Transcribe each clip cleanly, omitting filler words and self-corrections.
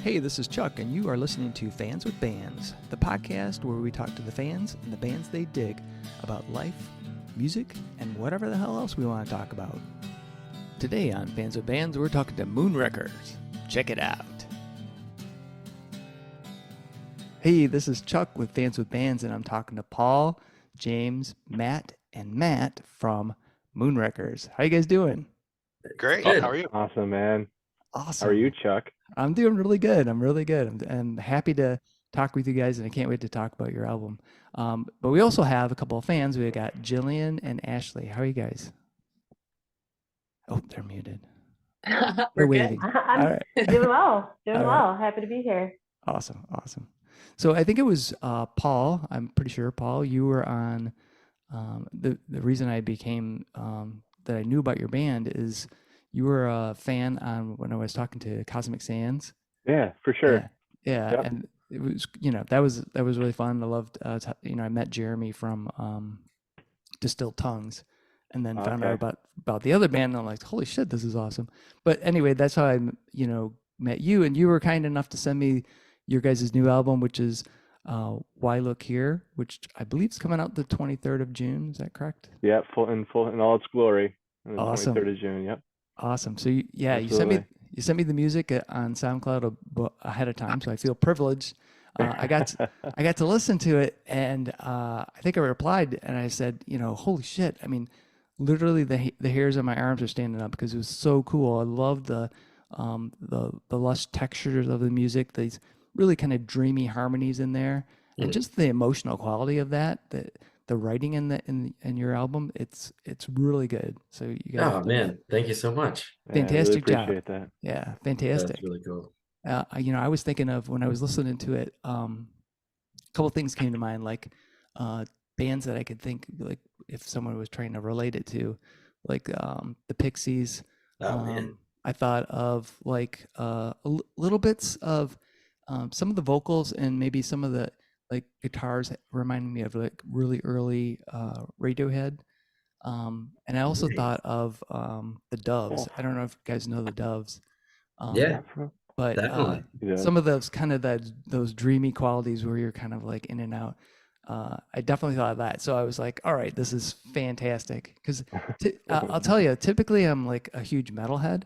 Hey, this is Chuck, and you are listening to Fans with Bands, the podcast where we talk to the fans and the bands they dig about life, music, and whatever the hell else we want to talk about. Today on Fans with Bands, we're talking to Moonwreckers. Check it out. Hey, this is Chuck with Fans with Bands, and I'm talking to Paul, James, Matt, and Matt from Moonwreckers. How you guys doing? Great. Good. How are you? Awesome, man. Awesome. How are you, Chuck? I'm doing really good. I'm really good. I'm happy to talk with you guys, and I can't wait to talk about your album. But we also have a couple of fans. We got Jillian and Ashley. How are you guys? Oh, they're muted. They're We're waiting. good. All I'm right. doing well. Doing All well. Happy to be here. Awesome. So I think it was Paul. I'm pretty sure, Paul, you were on. The reason I became that I knew about your band is you were a fan on when I was talking to Cosmic Sands. Yeah, for sure. Yeah, Yep. and it was that was really fun. I loved I met Jeremy from Distilled Tongues, and then found out Okay. about the other band, and I'm like, holy shit, this is awesome. But anyway, that's how I met you, and you were kind enough to send me your guys' new album, which is Why Look Here, which I believe is coming out the 23rd of June. Is that correct? Yeah, full in all its glory. On the Awesome. 23rd of June. Yep. Awesome. So you Absolutely. sent me the music on SoundCloud ahead of time, so I feel privileged. I got to listen to it, and I think I replied and I said, holy shit! I mean, literally the hairs on my arms are standing up because it was so cool. I love the lush textures of the music, these really kind of dreamy harmonies in there, and just the emotional quality of that. The writing in your album, it's really good. So you guys, Oh man, thank you so much. Yeah, I really fantastic job. appreciate that. Yeah, fantastic. That's really cool. I was thinking of when I was listening to it, a couple things came to mind, like bands that I could think, like if someone was trying to relate it to, like the Pixies. Oh man. I thought of like little bits of some of the vocals and maybe some of the like guitars reminding me of like really early Radiohead. And I also Nice. thought of the Doves. Cool. I don't know if you guys know the Doves. Yeah, But definitely. Yeah. some of those kind of those dreamy qualities where you're kind of like in and out. I definitely thought of that. So I was like, all right, this is fantastic. Because I'll tell you, typically I'm like a huge metalhead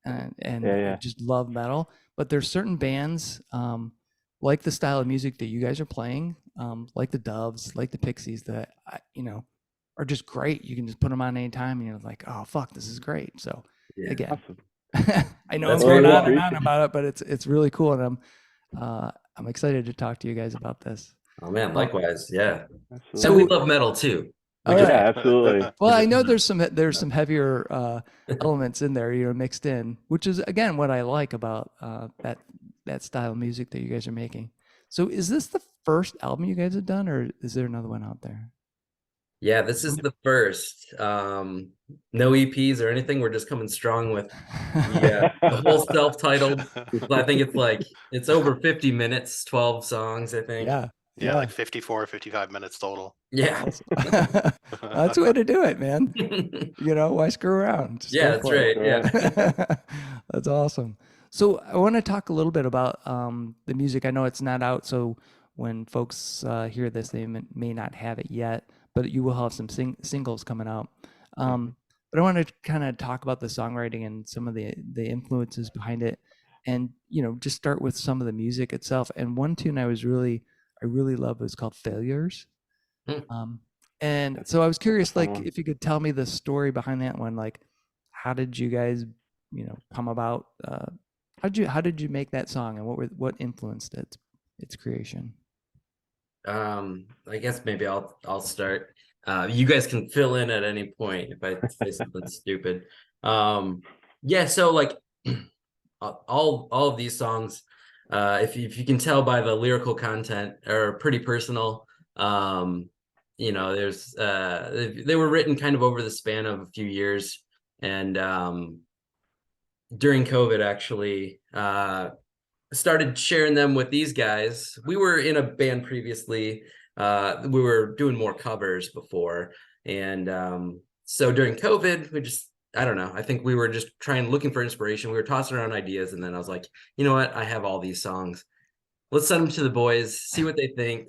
and Yeah. I just love metal. But there's certain bands like the style of music that you guys are playing, like the Doves, like the Pixies, that are just great. You can just put them on anytime, and you're like, oh fuck, this is great. So Yeah. again, Awesome. I know That's I'm going very on and cool. on about it, but it's really cool, and I'm excited to talk to you guys about this. Oh man, likewise. Yeah. Absolutely. And we So, love metal too. all We just right. Yeah, absolutely. Well, I know there's some heavier elements in there, mixed in, which is again what I like about that style of music that you guys are making. So, is this the first album you guys have done, or is there another one out there? Yeah, this is the first. No EPs or anything. We're just coming strong with the whole self-titled. I think it's over 50 minutes, 12 songs, I think. Yeah, Yeah, like 54, 55 minutes total. Yeah. That's the way to do it, man. Why screw around? Just Yeah, go that's for it. right. Yeah. That's awesome. So I want to talk a little bit about the music. I know it's not out, so when folks hear this, they may not have it yet, but you will have some singles coming out. But I want to kind of talk about the songwriting and some of the influences behind it, and just start with some of the music itself. And one tune I really love was called Failures. And so I was curious, That's a fun like, one. if you could tell me the story behind that one, like, how did you guys, come about? How did you make that song, and what influenced its creation? I guess maybe I'll start. You guys can fill in at any point if I say something stupid. Yeah, so like all of these songs, if you can tell by the lyrical content, are pretty personal. There's they were written kind of over the span of a few years, and during COVID actually started sharing them with these guys. We were in a band previously. We were doing more covers before, and so during COVID, we just I don't know. I think we were just looking for inspiration. We were tossing around ideas, and then I was like, you know what? I have all these songs. Let's send them to the boys, see what they think.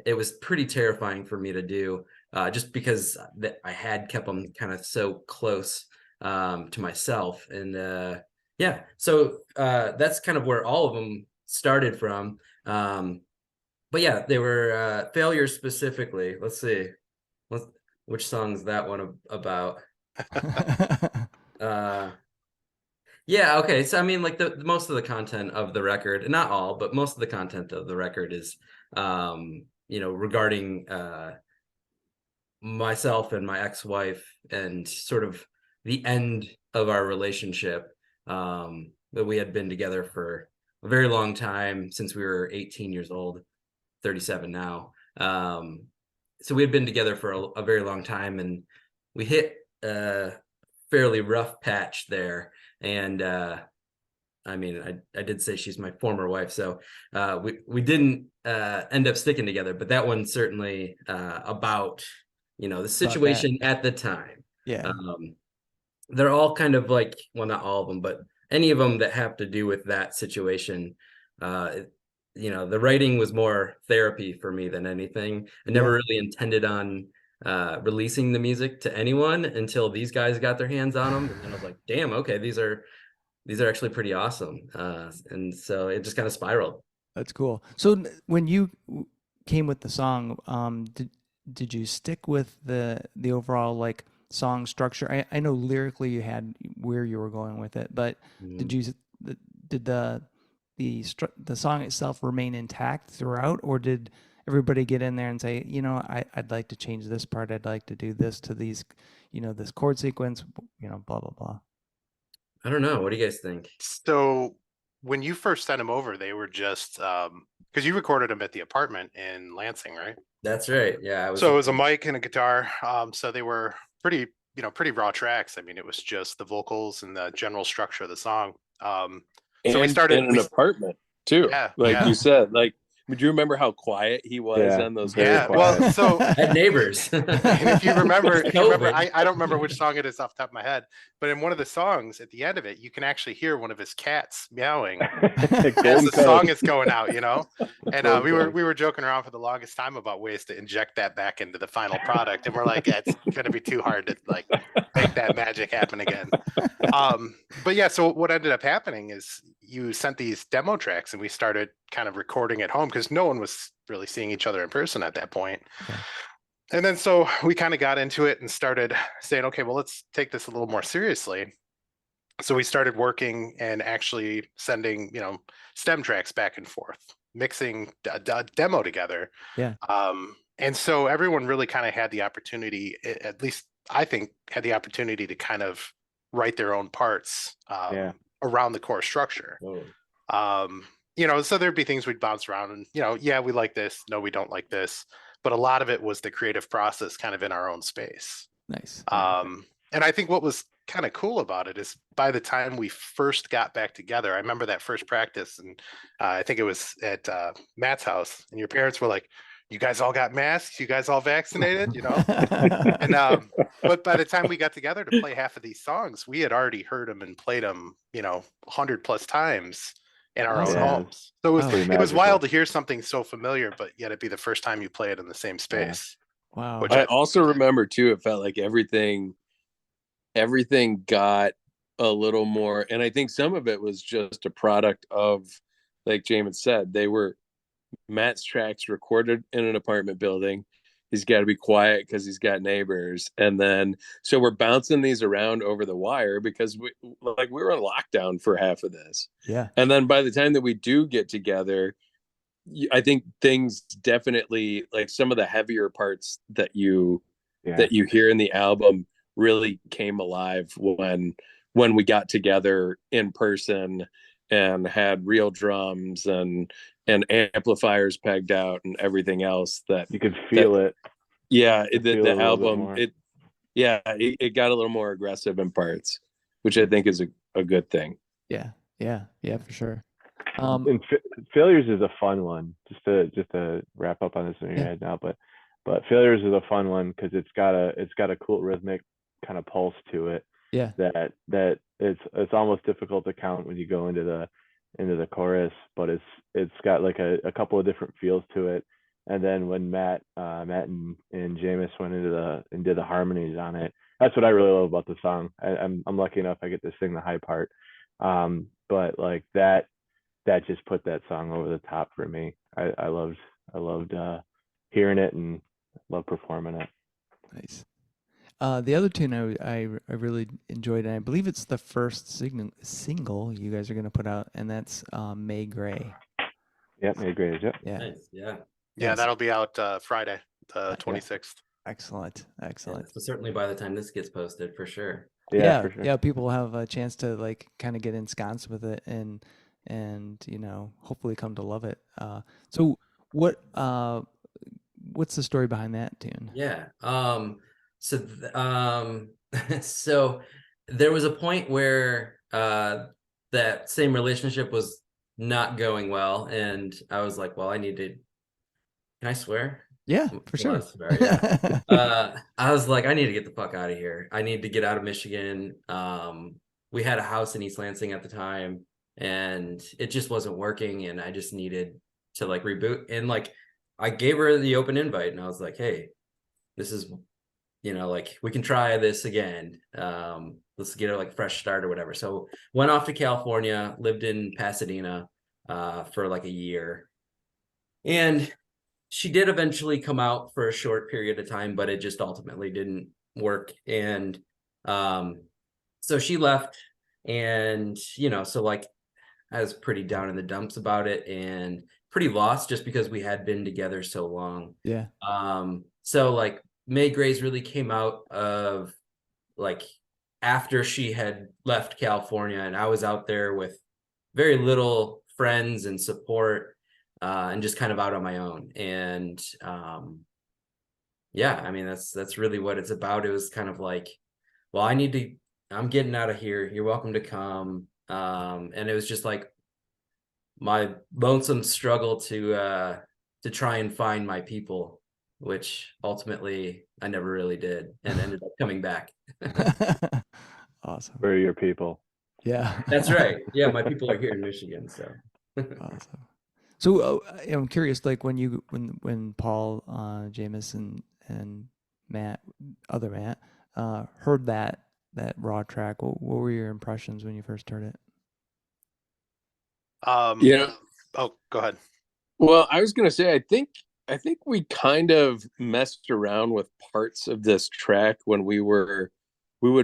It was pretty terrifying for me to do, just because I had kept them kind of so close to myself. And yeah, so that's kind of where all of them started from. But yeah, they were failures specifically. Let's see. Which song is that one about? Yeah, okay. So I mean, like the most of the content of the record, not all, but most of the content of the record is regarding myself and my ex-wife and sort of the end of our relationship. That we had been together for a very long time, since we were 18 years old, 37 now. So we had been together for a very long time, and we hit a fairly rough patch there. And I mean, I did say she's my former wife, so we didn't end up sticking together, but that one's certainly about the situation at the time. Yeah. They're all kind of like, well, not all of them, but any of them that have to do with that situation. The writing was more therapy for me than anything. I never really intended on releasing the music to anyone until these guys got their hands on them, and then I was like, damn, okay, these are actually pretty awesome. And so it just kind of spiraled. That's cool. So when you came with the song, did you stick with the overall like song structure? I know lyrically you had where you were going with it, but did the song itself remain intact throughout, or did everybody get in there and say, I'd like to change this part, I'd like to do this to these, this chord sequence, blah blah blah? I don't know. What do you guys think? So when you first sent them over, they were just because you recorded them at the apartment in Lansing, right? That's right. Yeah. So it was a mic and a guitar. So they were pretty raw tracks. I mean, it was just the vocals and the general structure of the song. So we started in an apartment too. Yeah, you said, like, would you remember how quiet he was on those? Yeah. Well, so I had neighbors. and if you remember, I don't remember which song it is off the top of my head, but in one of the songs at the end of it, you can actually hear one of his cats meowing as the song is going out, And we were joking around for the longest time about ways to inject that back into the final product, and we're like, it's gonna be too hard to like make that magic happen again. But yeah, so what ended up happening is you sent these demo tracks, and we started kind of recording at home because no one was really seeing each other in person at that point. Okay. And then so we kind of got into it and started saying, okay, well, let's take this a little more seriously. So we started working and actually sending, stem tracks back and forth, mixing a demo together. Yeah. And so everyone really kind of had the opportunity, at least I think, had the opportunity to kind of write their own parts around the core structure. So there'd be things we'd bounce around and, yeah, we like this. No, we don't like this. But a lot of it was the creative process kind of in our own space. Nice. And I think what was kind of cool about it is by the time we first got back together, I remember that first practice, and I think it was at Matt's house, and your parents were like, you guys all got masks, you guys all vaccinated, and but by the time we got together to play half of these songs, we had already heard them and played them 100+ times in our own homes. So it was wild to hear something so familiar, but yet it'd be the first time you play it in the same space. Wow. Which I also remember too, it felt like everything got a little more, and I think some of it was just a product of, like Jamin said, they were Matt's tracks recorded in an apartment building. He's got to be quiet because he's got neighbors, and then so we're bouncing these around over the wire because we were in lockdown for half of this. Yeah. And then by the time that we do get together, I think things definitely, like some of the heavier parts that you hear in the album really came alive when we got together in person and had real drums and amplifiers pegged out and everything else that you could feel it. Yeah, the album, it got a little more aggressive in parts, which I think is a good thing. Yeah, for sure. And Failures is a fun one. Just to wrap up on this in your head now, but Failures is a fun one because it's got a cool rhythmic kind of pulse to it. Yeah. that it's almost difficult to count when you go into the chorus, but it's got like a couple of different feels to it. And then when Matt and Jameis went into the harmonies on it, that's what I really love about the song. I'm lucky enough I get to sing the high part, but like that just put that song over the top for me. I loved hearing it and loved performing it. Nice. The other tune I really enjoyed, and I believe it's the first single you guys are going to put out, and that's May Gray. Yep, May Gray. Yep. Yeah. Nice. Yeah. Yeah, Yes. that'll be out Friday, the 26th. Excellent. Excellent. So certainly by the time this gets posted, for sure. Yeah, for sure. Yeah, people have a chance to like kind of get ensconced with it and hopefully come to love it. So what's the story behind that tune? Yeah. So there was a point where that same relationship was not going well, and I was like, well, I need to. Can I swear? Yeah, for Well, sure. I swear, yeah. I was like, I need to get the fuck out of here. I need to get out of Michigan. We had a house in East Lansing at the time, and it just wasn't working, and I just needed to like reboot. And like, I gave her the open invite, and I was like, hey, this is, like, we can try this again. Let's get a like fresh start or whatever. So went off to California, lived in Pasadena for like a year, and she did eventually come out for a short period of time, but it just ultimately didn't work. And so she left, and so like I was pretty down in the dumps about it and pretty lost just because we had been together so long. Yeah. So like May Gray's really came out of like after she had left California, and I was out there with very little friends and support, and just kind of out on my own. And yeah, I mean, that's really what it's about. It was kind of like, well, I'm getting out of here. You're welcome to come. And it was just like my lonesome struggle to try and find my people, which ultimately I never really did, and ended up coming back. Awesome. Where are your people? Yeah. That's right. Yeah, my people are here in Michigan, so. Awesome. So I'm curious, like when Paul, Jameis, and Matt, other Matt, heard that raw track, what were your impressions when you first heard it? Oh, go ahead. Well, I was gonna say, I think we kind of messed around with parts of this track when we would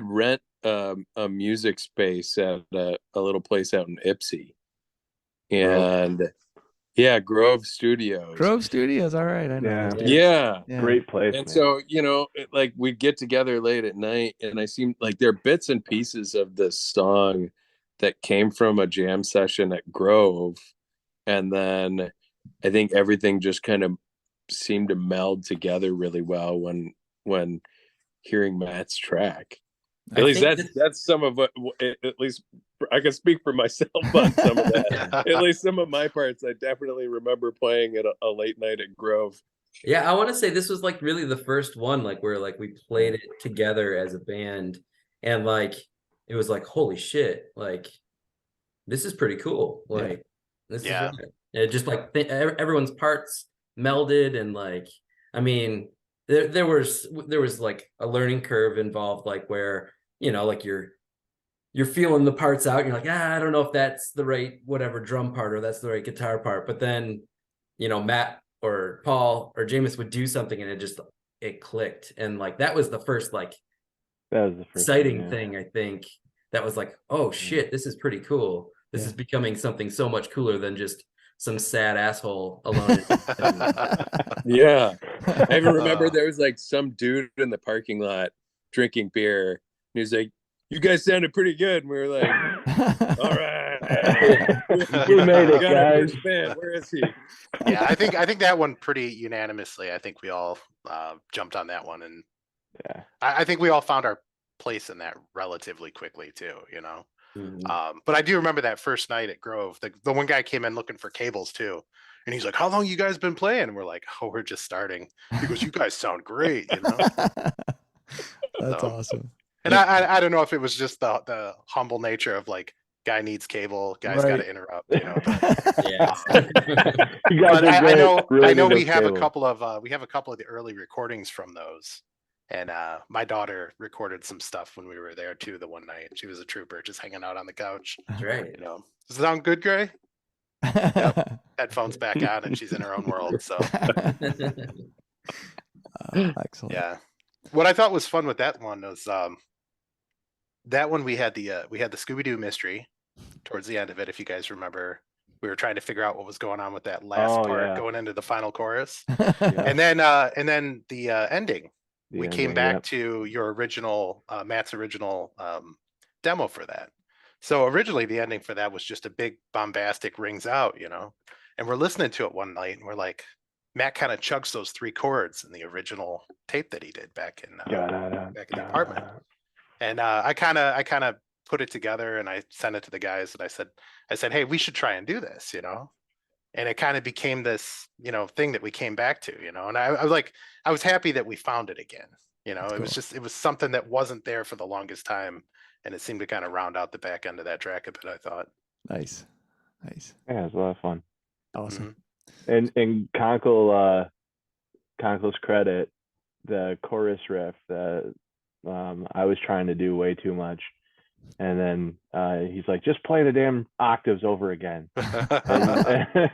rent a music space at a little place out in Ypsi, and yeah, Grove Studios. All right, I know. Yeah. Yeah. Great place. And man. so, like we'd get together late at night, and I seemed like there are bits and pieces of this song that came from a jam session at Grove, and then I think everything just kind of seemed to meld together really well when hearing Matt's track. At least that's some of what, at least I can speak for myself on some of that. At least some of my parts, I definitely remember playing at a late night at Grove. Yeah, I want to say this was like really the first one, like where like we played it together as a band, and like it was like, holy shit, like this is pretty cool. Like this is right. It just like everyone's parts melded, and like I mean there was like a learning curve involved, like where like you're feeling the parts out, and you're like, I don't know if that's the right whatever drum part or that's the right guitar part, but then Matt or Paul or Jameis would do something, and it clicked, and like that was the first like exciting thing, I think, that was like, oh shit, this is pretty cool. This is becoming something so much cooler than just some sad asshole alone. Yeah. I even remember there was like some dude in the parking lot drinking beer, and he was like, you guys sounded pretty good. And we were like, all right. We made it, guys. Man, where is he? Yeah, I think that one pretty unanimously. I think we all jumped on that one, and I think we all found our place in that relatively quickly too. But I do remember that first night at Grove. The one guy came in looking for cables too, and he's like, "How long you guys been playing?" And we're like, "Oh, we're just starting." He goes, "You guys sound great." That's awesome. And I don't know if it was just the humble nature of like, guy needs cable, guy's got Right. to interrupt, you know. But, Yeah. You guys but are I great. know Really we good have a cable. couple of the early recordings from those. And my daughter recorded some stuff when we were there too the one night. She was a trooper, just hanging out on the couch. That's right. You know, does it sound good, Gray? Yep. Headphones back on, and she's in her own world. So Excellent. yeah. What I thought was fun with that one was that one we had the Scooby-Doo mystery towards the end of it. If you guys remember, we were trying to figure out what was going on with that last part going into the final chorus, and then the ending. We came back to your original Matt's original demo for that. So originally the ending for that was just a big bombastic rings out, you know, and we're listening to it one night and we're like, Matt kind of chugs those 3 chords in the original tape that he did back in the apartment. And I kind of put it together and I sent it to the guys and I said, hey, we should try and do this, you know. And it kind of became this, you know, thing that we came back to, you know. And I was happy that we found it again. You know, it was something that wasn't there for the longest time, and it seemed to kind of round out the back end of that track a bit, I thought. Nice. Yeah, it was a lot of fun. Awesome. And Conkle's credit, the chorus riff that I was trying to do way too much, and then he's like, just play the damn octaves over again. and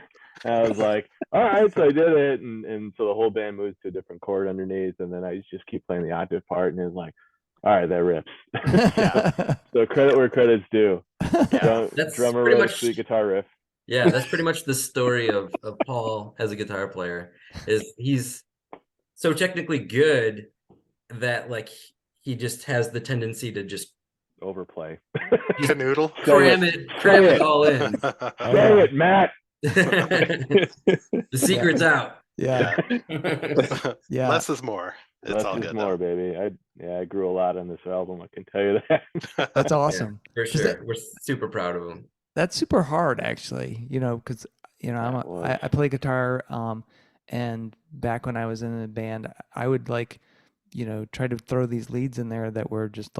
I was like, all right, so I did it, and so the whole band moves to a different chord underneath, and then I just keep playing the octave part, and it's like, all right, that rips. So credit where credit's due. That's Drummer pretty wrote much sweet guitar riff. Yeah, that's pretty much the story of Paul as a guitar player. Is he's so technically good that like he just has the tendency to just overplay, canoodle, cram it all in. Say it, Matt. The secret's out. Yeah. Less is more. It's Less all is good more, though. baby. I grew a lot on this album. I can tell you that. That's awesome. Yeah, for sure. We're super proud of him. That's super hard, actually. You know, because you know I play guitar, and back when I was in a band, I would like, you know, try to throw these leads in there that were just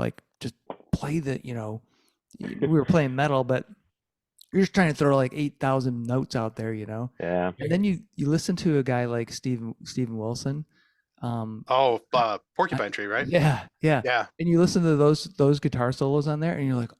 play the, you know, we were playing metal, but you're just trying to throw like 8,000 notes out there, you know. Yeah. And then you listen to a guy like Steven Wilson. Porcupine Tree, right? Yeah. And you listen to those guitar solos on there, and you're like,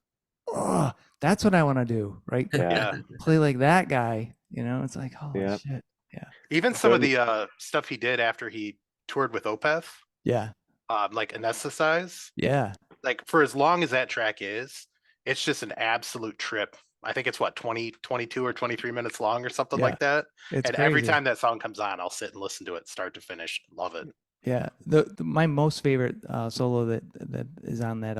oh, that's what I want to do, right? Yeah. Play like that guy, you know. It's like, holy shit. Yeah. Even some of the stuff he did after he toured with Opeth. Yeah. Like Anesthetize. Yeah. Like for as long as that track is, it's just an absolute trip. I think it's 22 or 23 minutes long or something like that. It's and crazy. Every time that song comes on, I'll sit and listen to it start to finish. Love it. Yeah. My most favorite solo that is on that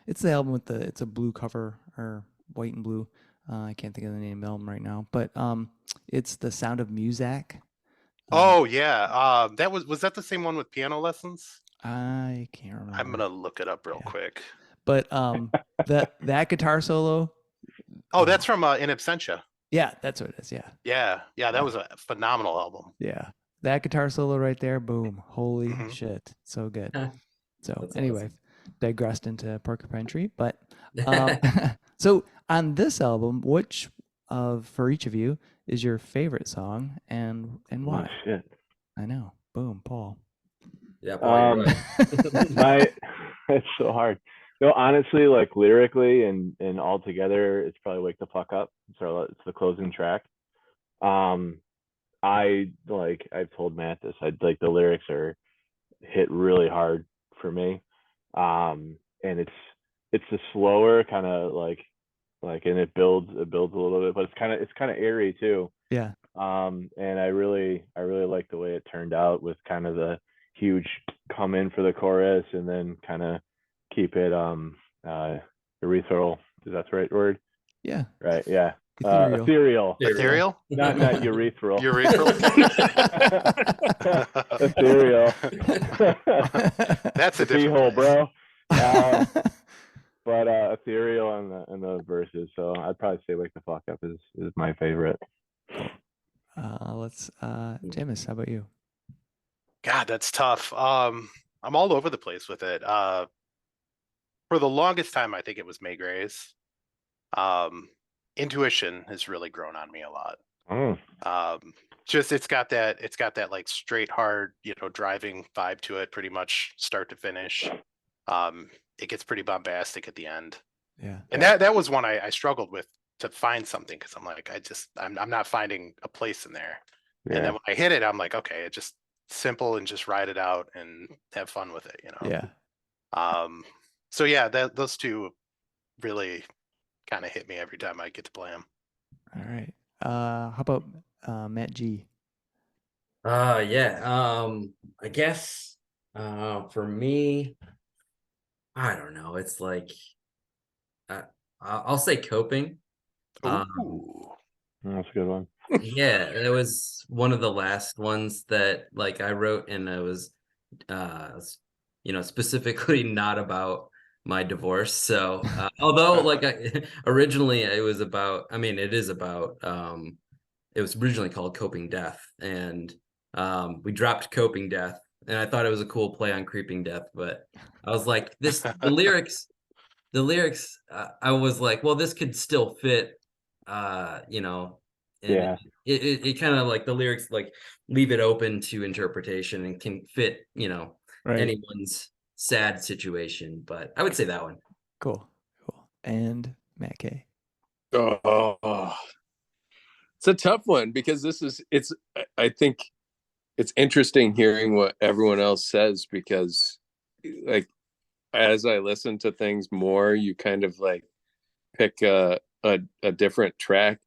it's the album with it's a blue cover or white and blue. I can't think of the name of the album right now, but it's The Sound of Music. Oh yeah. Was that the same one with piano lessons? I can't remember. I'm gonna look it up real quick. But that guitar solo. Oh, that's from In Absentia. Yeah, that's what it is. Yeah. Yeah. That was a phenomenal album. Yeah, that guitar solo right there. Boom! Holy shit, so good. So That's anyway, awesome. Digressed into Porcupine Tree, but so on this album, which for each of you is your favorite song and why? Oh, shit. I know. Boom, Paul. Yeah, Paul, you're right. It's so hard. No, honestly, like lyrically and all together, it's probably Wake the Fuck Up. So it's the closing track. I've told Matt this. The lyrics hit really hard for me. And it's a slower kind of like, and it builds a little bit, but it's kind of airy too. Yeah. And I really like the way it turned out with kind of the huge come in for the chorus and then kind of keep it urethral. Is that the right word? Yeah. Right. Yeah. Ethereal. Ethereal? Not urethral. Urethral. Ethereal. That's a different hole, bro. But ethereal in the verses. So I'd probably say Wake the Fuck Up is my favorite. Let's Jamis, how about you? God, that's tough. I'm all over the place with it. for the longest time, I think it was May Gray's. Intuition has really grown on me a lot. Just it's got that like straight hard, driving vibe to it, pretty much start to finish. It gets pretty bombastic at the end. Yeah. And that was one I struggled with to find something, because I'm like, I'm not finding a place in there. Yeah. And then when I hit it, I'm like, okay, it's just simple and just ride it out and have fun with it, Yeah. So yeah, those two really kind of hit me every time I get to play them. All right. How about Matt G? Yeah. I guess for me, I don't know. It's like I'll say coping. Ooh. That's a good one. Yeah, it was one of the last ones that like I wrote, and it was specifically not about my divorce. So although like originally it was about, I mean, it is about it was originally called Coping Death, and we dropped Coping Death, and I thought it was a cool play on Creeping Death, but I was like, the lyrics, I was like, well, this could still fit, and Yeah. it kind of like the lyrics like leave it open to interpretation and can fit, Right. anyone's sad situation. But I would say that one. Cool. And Matt K. Oh, it's a tough one, because I think it's interesting hearing what everyone else says, because like as I listen to things more, you kind of like pick a different track.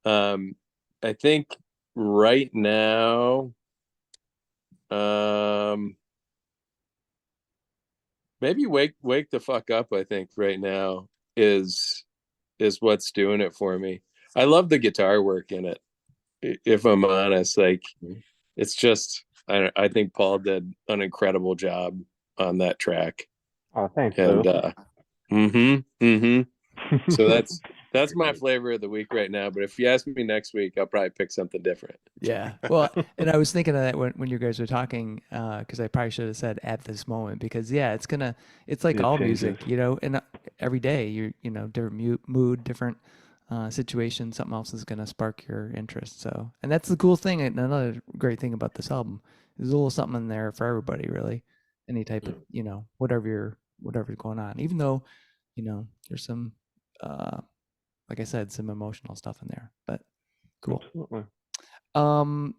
I think right now, maybe wake the fuck up, I think right now is what's doing it for me. I love the guitar work in it, if I'm honest. Like, it's just, I think Paul did an incredible job on that track. Oh, thanks. And so that's my flavor of the week right now. But if you ask me next week, I'll probably pick something different. Yeah. Well, and I was thinking of that when you guys were talking, because I probably should have said at this moment, because yeah, it's like It all changes. music, and every day you're, different mood, different situation, something else is gonna spark your interest. So, and that's the cool thing. And another great thing about this album, there's a little something in there for everybody, really. Any type of, whatever's going on. Even though, there's some, like I said, some emotional stuff in there. But cool. Absolutely.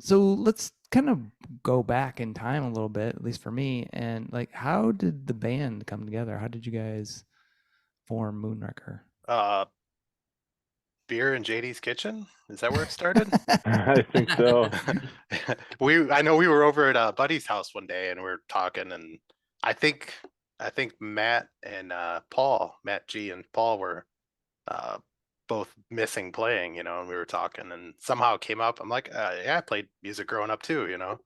So let's kind of go back in time a little bit, at least for me. And like, how did the band come together? How did you guys form Moonwrecker? Beer in JD's kitchen. Is that where it started? I think so. I know we were over at Buddy's house one day and we were talking, and I think Matt and Matt G and Paul were both missing playing, and we were talking, and somehow it came up. I'm like, yeah, I played music growing up too, and I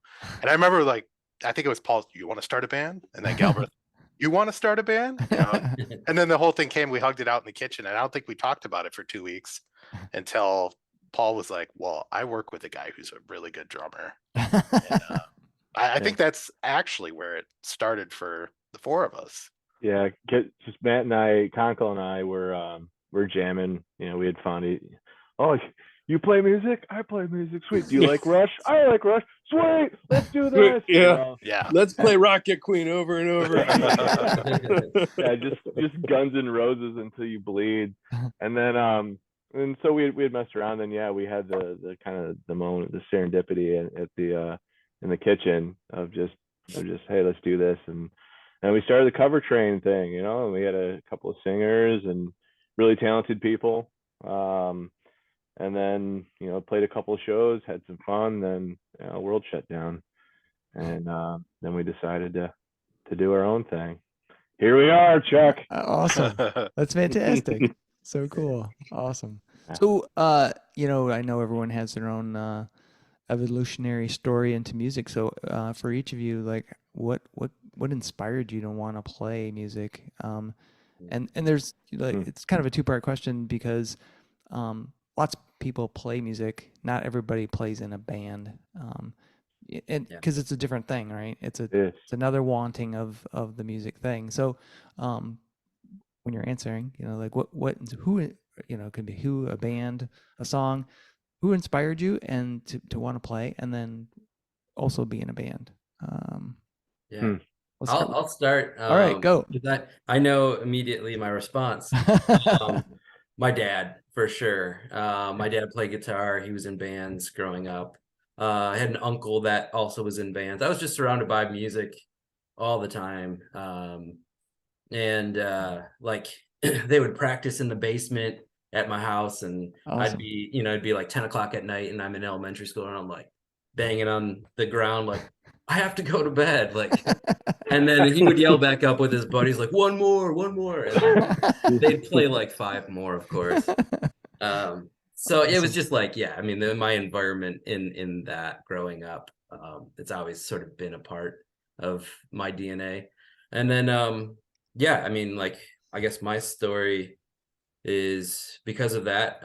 remember, like, I think it was Paul, you want to start a band? And then Galbraith, you want to start a band? And then the whole thing came, we hugged it out in the kitchen, and I don't think we talked about it for 2 weeks until Paul was like, well, I work with a guy who's a really good drummer. And, I think that's actually where it started for the four of us. Yeah, just Matt and I, Conkle and I we're jamming. We had fun. Oh, you play music? I play music. Sweet. Do you like Rush? I like Rush. Sweet. Let's do this. Yeah. Yeah. Let's play Rocket Queen over and over. Yeah, just Guns N' Roses until you bleed. And then and so we had messed around. And yeah, we had the kind of the moment, the serendipity at the in the kitchen of just hey, let's do this. And we started the cover train thing, and we had a couple of singers and really talented people. And then, played a couple of shows, had some fun, then world shut down. And then we decided to do our own thing. Here we are, Chuck. Awesome. That's fantastic. So cool. Awesome. So, I know everyone has their own evolutionary story into music. So, for each of you, like, what inspired you to want to play music? And there's it's kind of a two-part question, because lots of people play music. Not everybody plays in a band, and because it's a different thing, right? It's another wanting of the music thing. So, when you're answering, you know, like who, you know, could be who, a band, a song, who inspired you and to want to play, and then also be in a band. Yeah. Let's start. I'll start. All right, go. 'Cause I know immediately my response. My dad, for sure. My dad played guitar. He was in bands growing up. I had an uncle that also was in bands. I was just surrounded by music all the time. And like they would practice in the basement at my house, and Awesome. I'd be, you know, it'd be like 10 o'clock at night, and I'm in elementary school, and I'm like banging on the ground, like, I have to go to bed. Like, and then he would yell back up with his buddies, like, one more. And they'd play like 5 more, of course. So it was just like, yeah, I mean, my environment in that growing up, it's always sort of been a part of my DNA. And then, yeah, I mean, like, I guess my story is because of that.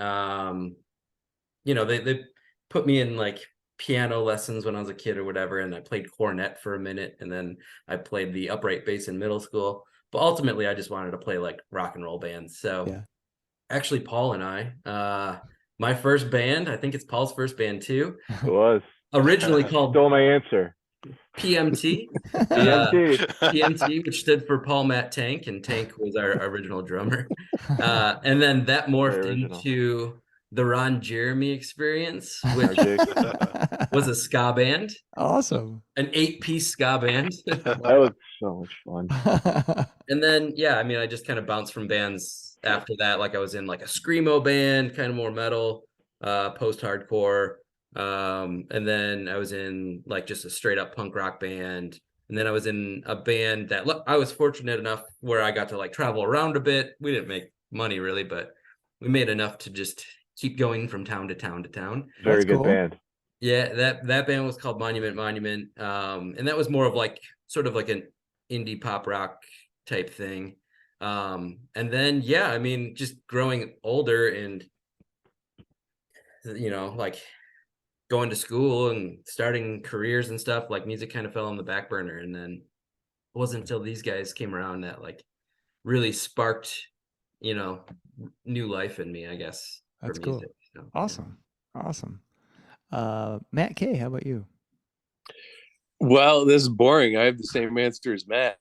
You know, they put me in like piano lessons when I was a kid or whatever, and I played cornet for a minute, and then I played the upright bass in middle school. But ultimately, I just wanted to play like rock and roll bands. So Yeah. actually, Paul and I, my first band, I think it's Paul's first band too. It was Originally called stole my answer. PMT. PMT. PMT, which stood for Paul, Matt, Tank, and Tank was our original drummer. And then that morphed into the Ron Jeremy Experience, which was a ska band. Awesome. An 8-piece ska band. That was so much fun. And then, yeah, I mean, I just kind of bounced from bands after that. Like I was in like a screamo band, kind of more metal, post-hardcore. And then I was in like just a straight up punk rock band. And then I was in a band that I was fortunate enough where I got to like travel around a bit. We didn't make money really, but we made enough to just keep going from town to town to town. Very good band. Yeah, that band was called Monument. And that was more of like sort of like an indie pop rock type thing. And then, yeah, I mean, just growing older and, you know, like going to school and starting careers and stuff, like music kind of fell on the back burner. And then it wasn't until these guys came around that like really sparked, you know, new life in me, I guess. That's for music. cool. So, awesome. Yeah. Awesome. Matt K, how about you? Well, this is boring. I have the same answer as Matt.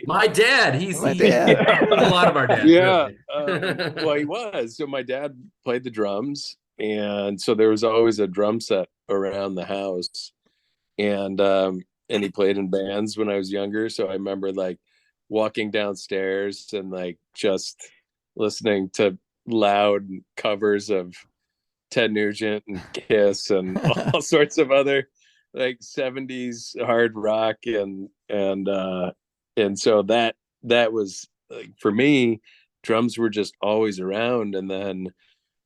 My dad, he's My dad. a lot of our dads. Yeah. Really. Well, he was. So my dad played the drums, and so there was always a drum set around the house, and he played in bands when I was younger. So I remember like walking downstairs and like just listening to loud covers of Ted Nugent and Kiss and all sorts of other like 70s hard rock and so that was like, for me, drums were just always around. And then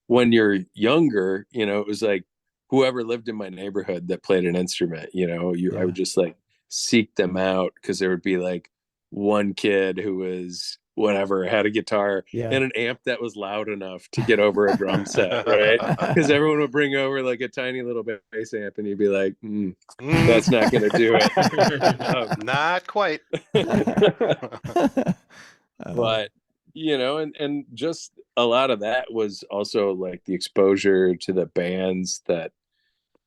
when you're younger, you know, it was like whoever lived in my neighborhood that played an instrument, you know, I would just like seek them out because there would be like one kid who was whatever, had a guitar and an amp that was loud enough to get over a drum set, right? Because everyone would bring over like a tiny little bass amp and you'd be like, that's not gonna do it. Not quite. But you know, and just a lot of that was also like the exposure to the bands that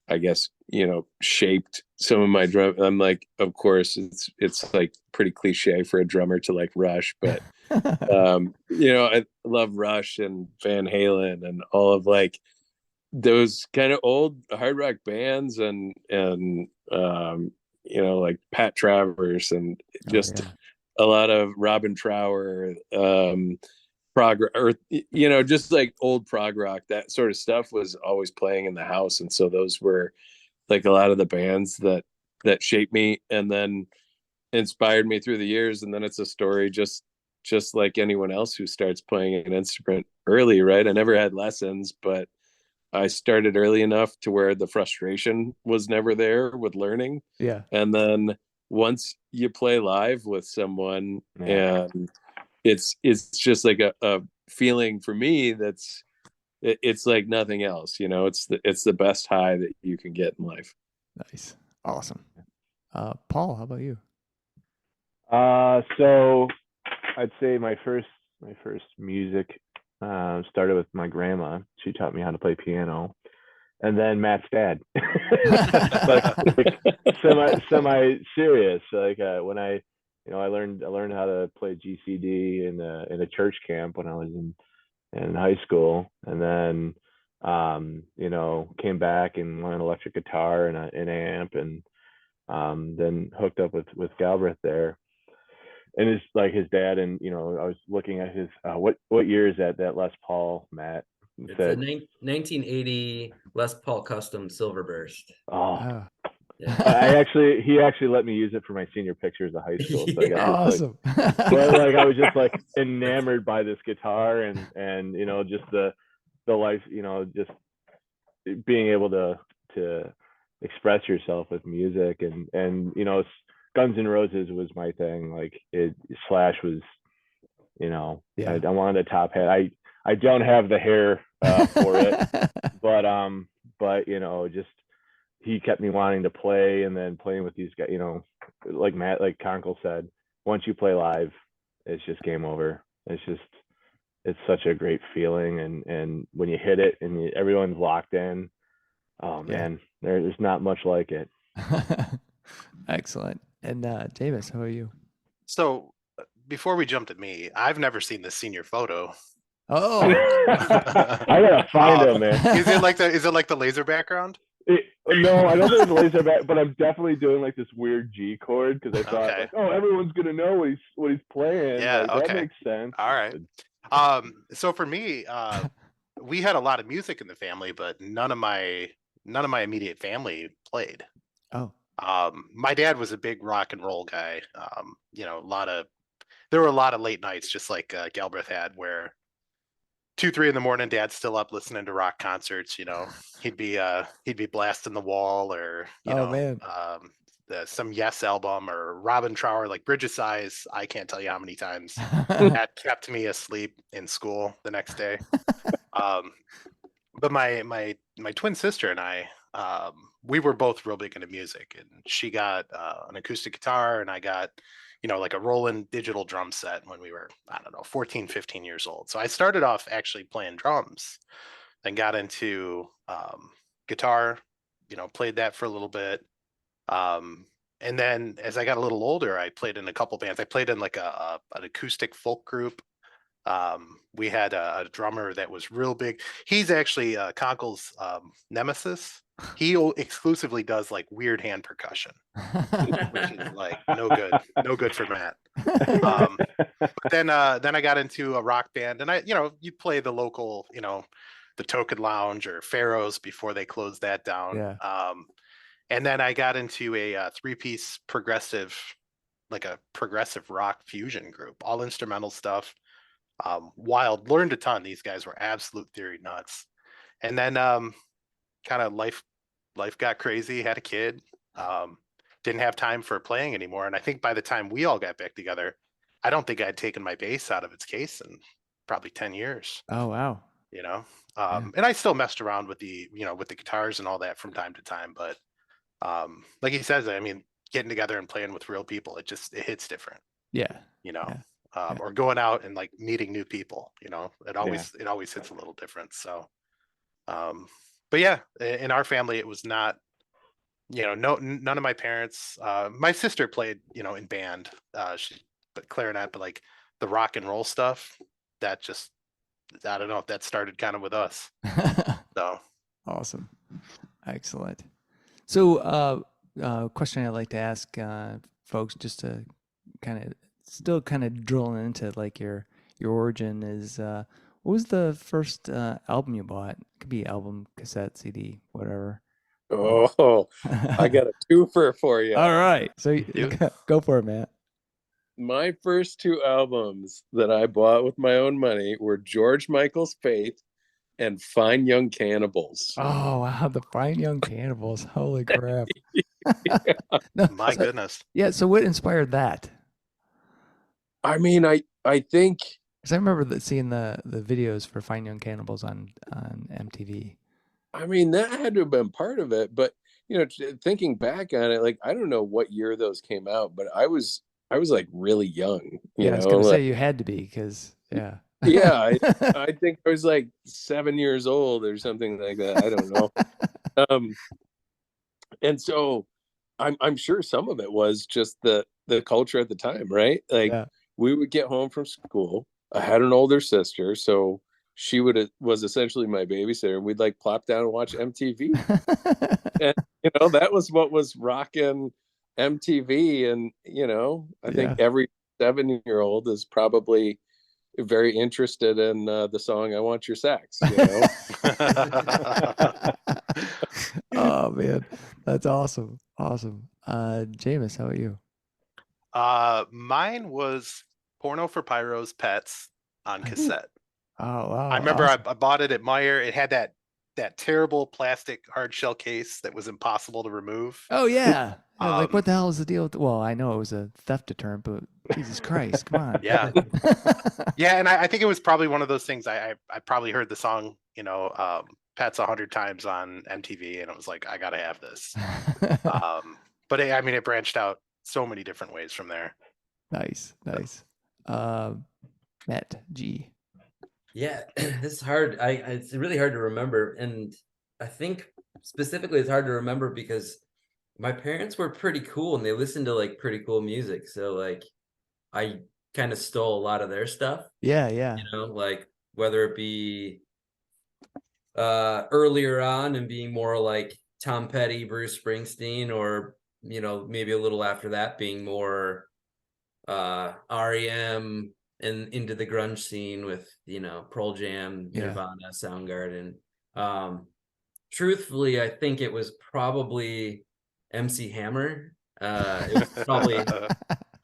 I guess, you know, shaped some of my drum. I'm like, of course, it's like pretty cliche for a drummer to like Rush, but you know, I love Rush and Van Halen and all of like those kind of old hard rock bands and you know, like Pat Travers and just a lot of Robin Trower, prog, or you know, just like old prog rock, that sort of stuff was always playing in the house. And so those were like a lot of the bands that shaped me and then inspired me through the years. And then it's a story just like anyone else who starts playing an instrument early, right? I never had lessons, but I started early enough to where the frustration was never there with learning. Yeah. And then once you play live with someone and it's just like a feeling for me it's like nothing else, you know. It's the best high that you can get in life. Nice. Awesome. Paul, how about you? So I'd say my first music started with my grandma. She taught me how to play piano, and then Matt's dad. like semi serious. Like when I learned how to play GCD in a church camp when I was in high school, and then came back and learned electric guitar and an amp, and then hooked up with Galbraith there. And it's like his dad, and I was looking at his what year is that Les Paul, Matt? It's a 1980 Les Paul Custom Silverburst. Oh, yeah. he actually let me use it for my senior pictures of high school. So I got awesome. but I was just like enamored by this guitar, and just the life, just being able to express yourself with music, and Guns N' Roses was my thing. Like Slash was, I wanted a top hat. I don't have the hair for it, but just he kept me wanting to play, and then playing with these guys. Like Matt, like Conkle said, once you play live, it's just game over. It's such a great feeling, and when you hit it and everyone's locked in, oh man, there's not much like it. Excellent. And Davis, how are you? So before we jump to me, I've never seen this senior photo. Oh, I gotta find him, man. Is it like the laser background? No, I don't think it's laser back, but I'm definitely doing like this weird G chord because I thought, everyone's gonna know what he's playing. Yeah, like, that makes sense. All right. So for me, we had a lot of music in the family, but none of my immediate family played. Oh. My dad was a big rock and roll guy. There were a lot of late nights, just like Galbraith had, where 2, 3 in the morning, Dad's still up listening to rock concerts. He'd be blasting the Wall, or some Yes album, or Robin Trower, like Bridge of Sighs. I can't tell you how many times that kept me asleep in school the next day. But my twin sister and I, we were both real big into music, and she got an acoustic guitar, and I got like a Roland digital drum set when we were, I don't know, 14, 15 years old. So I started off actually playing drums, then got into guitar, played that for a little bit. And then as I got a little older, I played in a couple bands. I played in like an acoustic folk group. We had a drummer that was real big. He's actually Conkle's nemesis. He exclusively does like weird hand percussion, which is like no good for Matt. But then I got into a rock band, and you play the local, the Token Lounge or Pharaohs before they closed that down. Yeah. And then I got into a 3-piece progressive rock fusion group, all instrumental stuff. Wild, learned a ton. These guys were absolute theory nuts. And then kind of life got crazy, had a kid, didn't have time for playing anymore. And I think by the time we all got back together, I don't think I'd taken my bass out of its case in probably 10 years. Oh, wow. And I still messed around with the guitars and all that from time to time. But like he says, I mean, getting together and playing with real people, it hits different. Yeah. Or going out and like meeting new people, it always hits a little different. So, but yeah, in our family, it was not, none of my parents, my sister played, in band, but clarinet, but like the rock and roll stuff, that just, I don't know if that started kind of with us. So awesome. Excellent. So, question I'd like to ask folks, just to still kind of drilling into like your origin, is what was the first album you bought? It could be album, cassette, CD, whatever. Oh, I got a twofer for you. All right, so go for it, Matt. My first 2 albums that I bought with my own money were George Michael's Faith and Fine Young Cannibals. Oh wow, the Fine Young Cannibals! Holy crap! No, my goodness. Yeah. So what inspired that? I mean, I think, because I remember seeing the videos for Fine Young Cannibals on MTV. I mean, that had to have been part of it, but thinking back on it, like I don't know what year those came out, but I was I was like really young, Yeah, I was gonna say you had to be because yeah. yeah, I think I was like 7 years old or something like that. I don't know. Um, and so I'm sure some of it was just the culture at the time, right? Like Yeah. we would get home from school. I had an older sister, so she was essentially my babysitter. We'd like plop down and watch MTV. And that was what was rocking MTV. And I think Yeah. every 7-year-old is probably very interested in the song "I Want Your Sex." Oh man, that's awesome. Awesome. Jameis, how about you? Mine was Porno for Pyro's Pets on cassette. Oh wow. I remember Awesome. I bought it at Meyer. It had that terrible plastic hard shell case that was impossible to remove. Oh yeah. Yeah, like Um, what the hell is the deal with well, I know it was a theft deterrent, but Jesus Christ, come on. yeah, yeah, and I think it was probably one of those things. I probably heard the song, Pets 100 times on MTV, and it was like I gotta have this. But I mean, it branched out so many different ways from there. Nice, nice. Matt G. Yeah, this is hard. It's really hard to remember, and I think specifically it's hard to remember because my parents were pretty cool and they listened to like pretty cool music. So like I kind of stole a lot of their stuff, Yeah, yeah. like whether it be earlier on and being more like Tom Petty, Bruce Springsteen, or maybe a little after that being more REM and into the grunge scene with Pearl Jam, Yeah. Nirvana, Soundgarden. Truthfully, I think it was probably MC Hammer. It was probably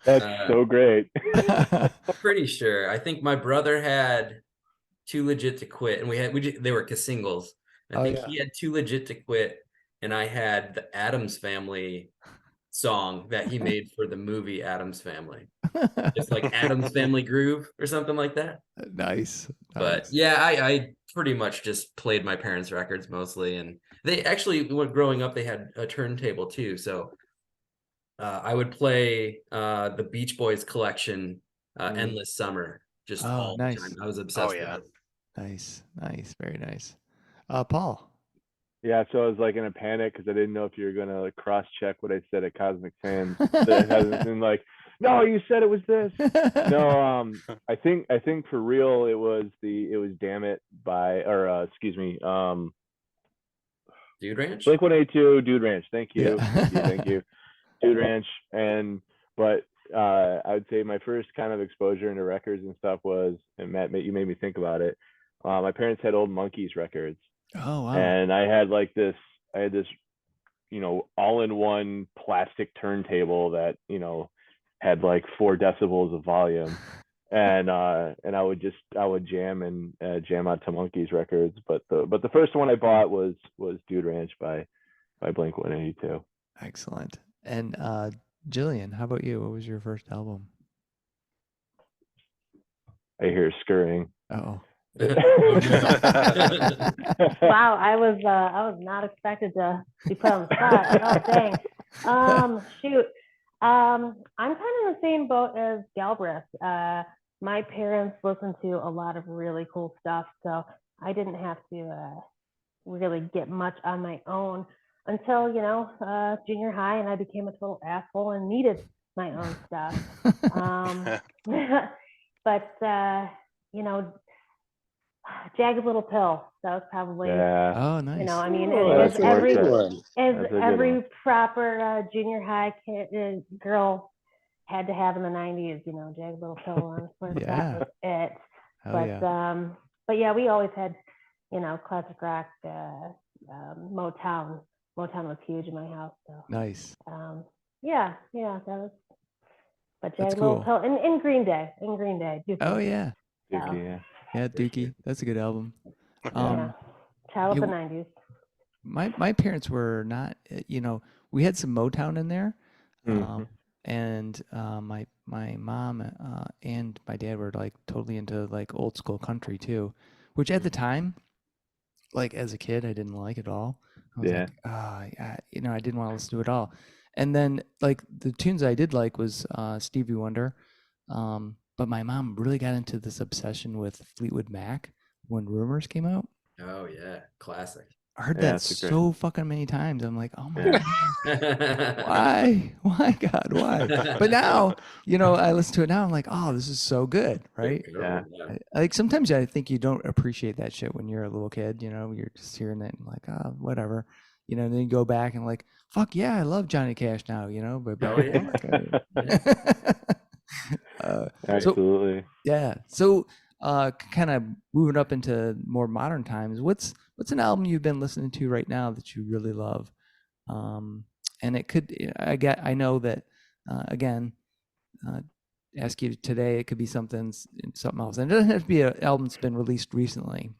That's so great. pretty sure. I think my brother had Too Legit to Quit, and they were singles. I think he had Too Legit to Quit, and I had the Addams Family song that he made for the movie Addams Family. It's like Addams Family Groove or something like that. Nice. But yeah, I pretty much just played my parents' records mostly, and they actually, when growing up, they had a turntable too. So I would play the Beach Boys collection, Endless Summer, just all the time. I was obsessed with it. Nice, nice, very nice. Paul. Yeah, so I was like in a panic because I didn't know if you were gonna like cross check what I said at Cosmic Sans. That hasn't been like, no, you said it was this. No, I think for real it was Damn It by excuse me, Dude Ranch? Blink-182, Dude Ranch. Thank you. Yeah. Thank you. Dude Ranch. But I would say my first kind of exposure into records and stuff was, and Matt, you made me think about it. My parents had old Monkees records. Oh wow. And I had this all-in-one plastic turntable that had like 4 decibels of volume, and I would jam out to Monkees records. But the first one I bought was Dude Ranch by Blink-182. Excellent. And Jillian, how about you? What was your first album? I hear scurrying. Oh. Wow, I was not expected to be put on the spot. Oh dang. Shoot. I'm kind of in the same boat as Galbraith. My parents listened to a lot of really cool stuff, so I didn't have to really get much on my own until junior high, and I became a total asshole and needed my own stuff. But Jagged Little Pill. That was probably Oh, nice. I mean, that's every proper junior high girl had to have in the 90s. Jagged Little Pill on. Yeah. That was it. Hell But yeah, we always had classic rock. Motown was huge in my house. So nice. yeah, that was. But That's Jagged Little cool. Pill in Green Day. Oh yeah. Dookie, yeah. Yeah, Dookie. That's a good album. Child of the 90s. My parents were not, we had some Motown in there. And my mom and my dad were like totally into like old school country too, which at the time, like as a kid, I didn't like at all. I was like, I didn't want to listen to it at all. And then like the tunes I did like was Stevie Wonder. But my mom really got into this obsession with Fleetwood Mac when Rumors came out. Oh yeah, classic. I heard Yeah, that it's a great. so fucking many times. I'm like, oh my Yeah. God, why? Why, God, why? But now, you know, I listen to it now. I'm like, oh, this is so good, right? Yeah. Like sometimes I think you don't appreciate that shit when you're a little kid. You know, you're just hearing it and like, oh, whatever. You know, and then you go back and like, fuck yeah, I love Johnny Cash now. You know, but Oh, yeah. So Absolutely. yeah. So kind of moving up into more modern times, what's an album you've been listening to right now that you really love? And it could I know that again, uh, ask you today, it could be something else. And it doesn't have to be an album that's been released recently.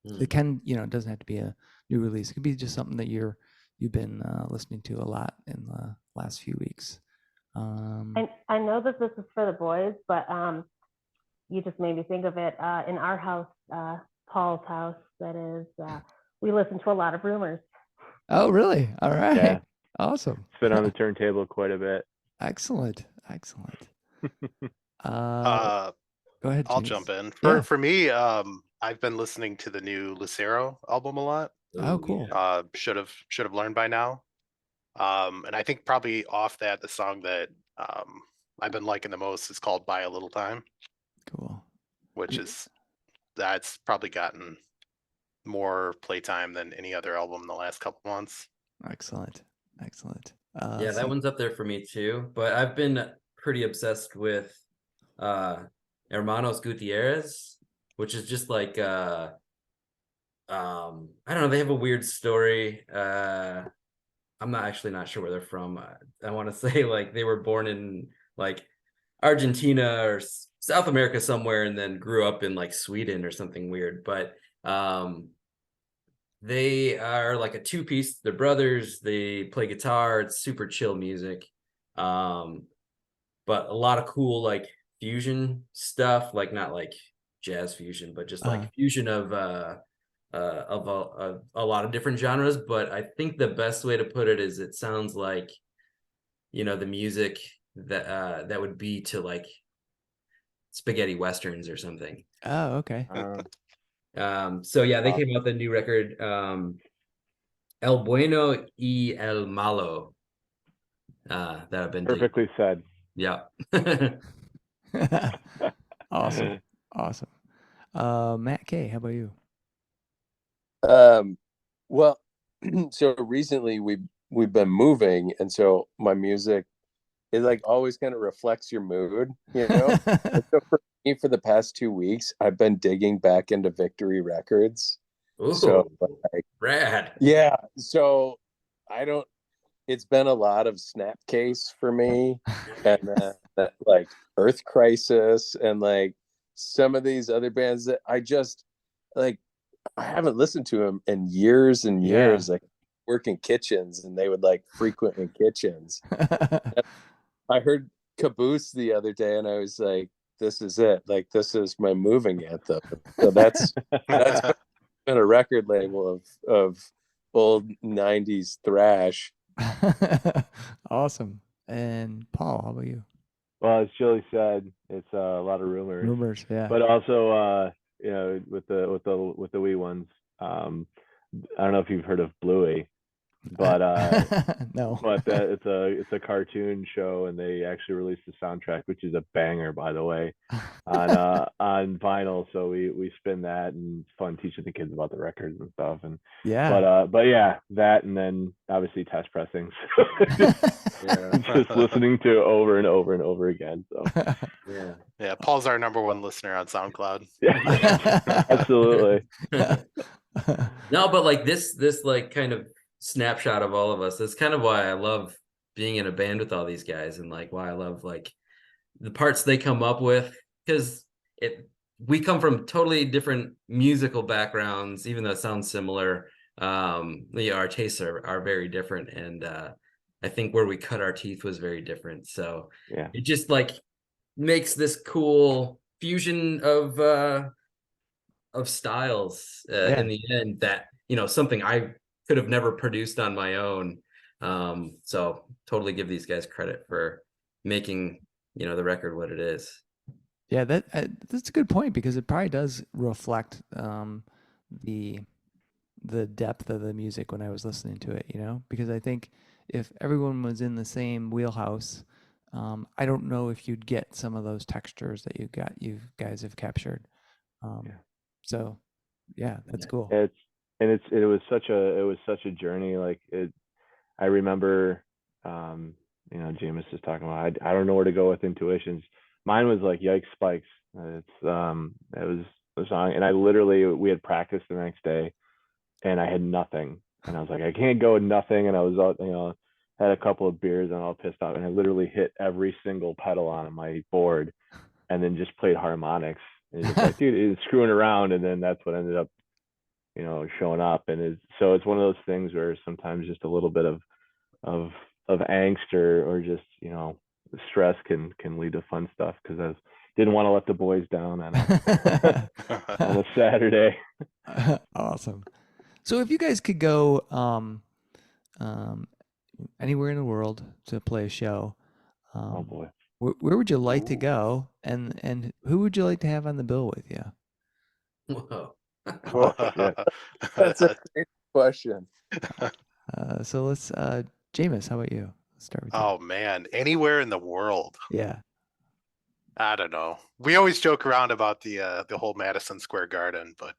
It can, you know, it doesn't have to be a new release. It could be just something that you've been listening to a lot in the last few weeks. I know that this is for the boys, but you just made me think of it. In our house, Paul's house, that is, we listen to a lot of Rumors. Oh, really? All right. Yeah. Awesome. It's been on the turntable quite a bit. Excellent. Go ahead. I'll James. jump in. Yeah. For me, I've been listening to the new Lucero album a lot. Oh, cool. Should have learned by now. And I think probably off that, the song that I've been liking the most is called "Buy a Little Time," Cool. which is that's probably gotten more playtime than any other album in the last couple months. Excellent. Yeah, that one's up there for me too. But I've been pretty obsessed with Hermanos Gutierrez, which is just like I don't know, they have a weird story. I'm not sure where they're from. I want to say like they were born in like Argentina or South America somewhere, and then grew up in like Sweden or something weird. But they are like a two-piece. They're brothers. They play guitar. It's super chill music. But a lot of cool like fusion stuff, like not like jazz fusion, but just like fusion of a lot of different genres. But I think the best way to put it is it sounds like, you know, the music that that would be to like spaghetti westerns or something. Oh, okay. So yeah, they came out with a new record, El Bueno y El Malo. That I've been Perfectly said. Yeah. Awesome. Matt K, how about you? Well, so recently we've been moving, and so my music, it like always kind of reflects your mood, you know. And so for me, for the past 2 weeks, I've been digging back into Victory Records. Ooh, so like, rad. Yeah. So it's been a lot of Snapcase for me, and like Earth Crisis, and like some of these other bands that I just like. I haven't listened to them in years and years. Like work in kitchens, and they would like frequent in kitchens. I heard Caboose the other day, and I was like, "This is it! Like this is my moving anthem." So that's been a record label of old '90s thrash. Awesome. And Paul, how about you? Well, as Julie said, it's a lot of rumors. Rumors, yeah. But also, you know, with the wee ones. I don't know if you've heard of Bluey, but no. But it's a cartoon show, and they actually released the soundtrack, which is a banger, by the way, on vinyl. So we spin that, and it's fun teaching the kids about the records and stuff. And but yeah, that, and then obviously test pressings. Just listening to over and over and over again. So yeah. Paul's our number one listener on SoundCloud. Absolutely. No, but like this like kind of snapshot of all of us. That's kind of why I love being in a band with all these guys, and like why I love like the parts they come up with, because we come from totally different musical backgrounds, even though it sounds similar. Our tastes are very different, and I think where we cut our teeth was very different. So it just like makes this cool fusion of styles in the end, that, you know, something I could have never produced on my own. So totally give these guys credit for making, the record what it is. Yeah, that's a good point, because it probably does reflect the depth of the music when I was listening to it, because I think if everyone was in the same wheelhouse, I don't know if you'd get some of those textures that you guys have captured. Yeah. So yeah, that's cool. It was such a journey. Like I remember, Jameis is talking about, I don't know where to go with intuitions. Mine was like Yikes Spikes. It was the song, and we had practice the next day, and I had nothing, and I was like, I can't go with nothing, and I was out, had a couple of beers and all pissed off, and I literally hit every single pedal on my board, and then just played harmonics. And it's like, dude, it's screwing around, and then that's what ended up, showing up. And so it's one of those things where sometimes just a little bit of angst or just stress can lead to fun stuff, because I didn't want to let the boys down on a Saturday. Awesome. So if you guys could go anywhere in the world to play a show, Oh boy, where would you like to Ooh. go, and who would you like to have on the bill with you? Whoa. oh shit. That's a great question. So let's, Jameis, how about you? Let's start with you. Oh man, anywhere in the world. Yeah. I don't know. We always joke around about the whole Madison Square Garden, but